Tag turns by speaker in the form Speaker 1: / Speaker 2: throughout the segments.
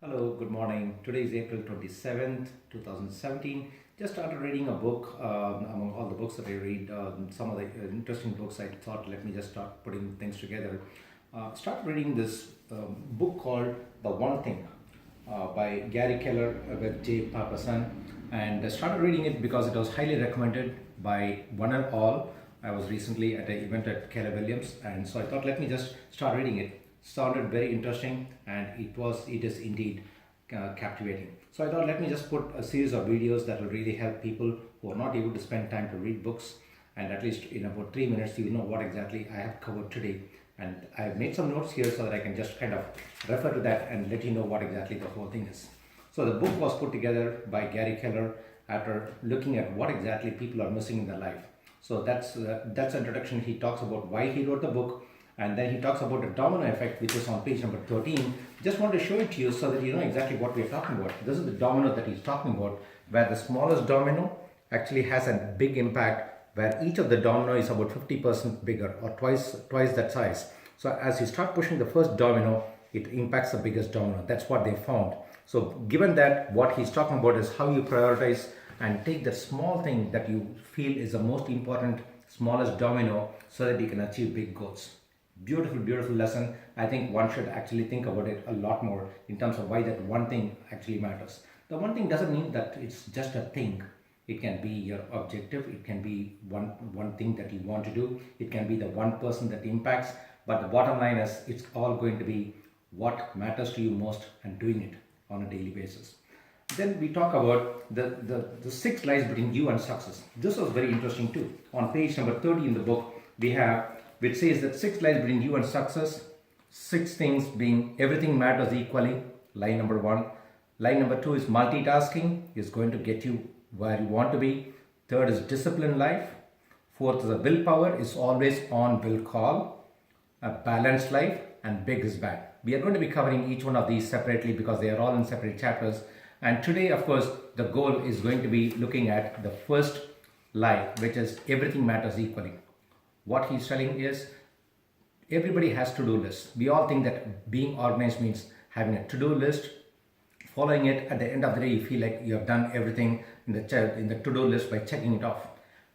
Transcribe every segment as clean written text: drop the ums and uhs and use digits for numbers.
Speaker 1: Hello, good morning. Today is April 27th, 2017. Just started reading a book. Among all the books that I read, some of the interesting books, I thought, let me just start putting things together. Start reading this book called The One Thing by Gary Keller with J. Papasan. And I started reading it because it was highly recommended by one and all. I was recently at an event at Keller Williams, and so I thought, let me just start reading it. Sounded very interesting, and it is indeed captivating. So I thought, let me just put a series of videos that will really help people who are not able to spend time to read books, and at least in about 3 minutes you will know what exactly I have covered today. And I have made some notes here so that I can just kind of refer to that and let you know what exactly the whole thing is. So the book was put together by Gary Keller after looking at what exactly people are missing in their life. So that's introduction. He talks about why he wrote the book, and then he talks about the domino effect, which is on page number 13. Just want to show it to you so that you know exactly what we are talking about. This is the domino that he's talking about, where the smallest domino actually has a big impact, where each of the domino is about 50% bigger, or twice that size. So as you start pushing the first domino, it impacts the biggest domino. That's what they found. So given that, what he's talking about is how you prioritize and take the small thing that you feel is the most important, smallest domino, so that you can achieve big goals. Beautiful lesson. I think one should actually think about it a lot more in terms of why that one thing actually matters. The one thing doesn't mean that it's just a thing. It can be your objective. It can be one thing that you want to do. It can be the one person that impacts. But the bottom line is, it's all going to be what matters to you most and doing it on a daily basis. Then we talk about the 6 lies between you and success. This was very interesting too. On page number 30 in the book, we have, which says that 6 lies between you and success. 6 things being everything matters equally, lie number 1. Lie number 2 is multitasking is going to get you where you want to be. Third is disciplined life. Fourth is a willpower is always on will call. A balanced life, and big is bad. We are going to be covering each one of these separately because they are all in separate chapters. And today, of course, the goal is going to be looking at the first lie, which is everything matters equally. What he's telling is everybody has to-do lists. We all think that being organized means having a to-do list, following it. At the end of the day, you feel like you have done everything in the to-do list by checking it off.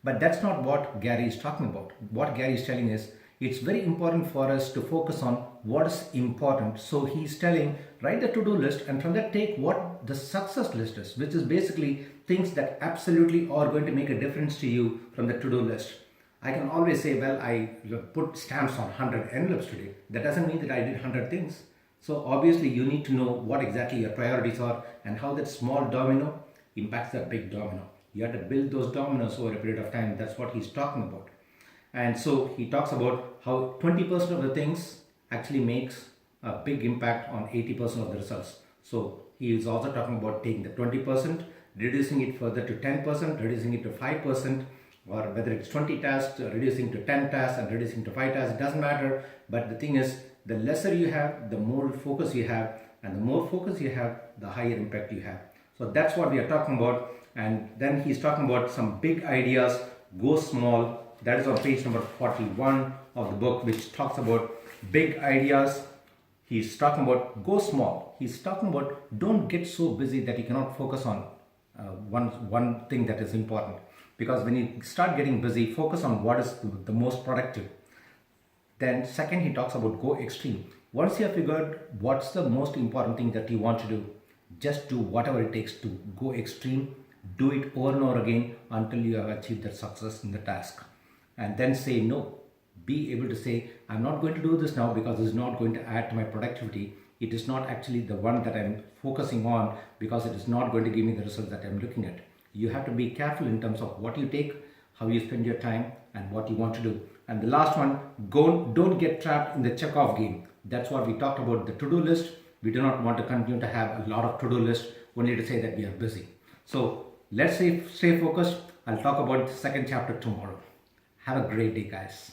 Speaker 1: But that's not what Gary is talking about. What Gary is telling is it's very important for us to focus on what is important. So he's telling, write the to-do list, and from that take what the success list is, which is basically things that absolutely are going to make a difference to you from the to-do list. I can always say, well, I put stamps on 100 envelopes today. That doesn't mean that I did 100 things. So obviously you need to know what exactly your priorities are and how that small domino impacts the big domino. You have to build those dominoes over a period of time. That's what he's talking about. And so he talks about how 20% of the things actually makes a big impact on 80% of the results. So he is also talking about taking the 20%, reducing it further to 10%, reducing it to 5%, or whether it's 20 tasks, reducing to 10 tasks and reducing to 5 tasks, it doesn't matter. But the thing is, the lesser you have, the more focus you have, and the more focus you have, the higher impact you have. So that's what we are talking about. And then he's talking about some big ideas, go small. That is on page number 41 of the book, which talks about big ideas. He's talking about go small. He's talking about don't get so busy that you cannot focus on one thing that is important. Because when you start getting busy, focus on what is the most productive. Then second, he talks about go extreme. Once you have figured what's the most important thing that you want to do, just do whatever it takes to go extreme. Do it over and over again until you have achieved that success in the task. And then say no. Be able to say, I'm not going to do this now because it's not going to add to my productivity. It is not actually the one that I'm focusing on because it is not going to give me the result that I'm looking at. You have to be careful in terms of what you take, how you spend your time, and what you want to do. And the last one, don't get trapped in the check-off game. That's what we talked about, the to-do list. We do not want to continue to have a lot of to-do lists only to say that we are busy. So let's stay focused. I'll talk about the second chapter tomorrow. Have a great day, guys.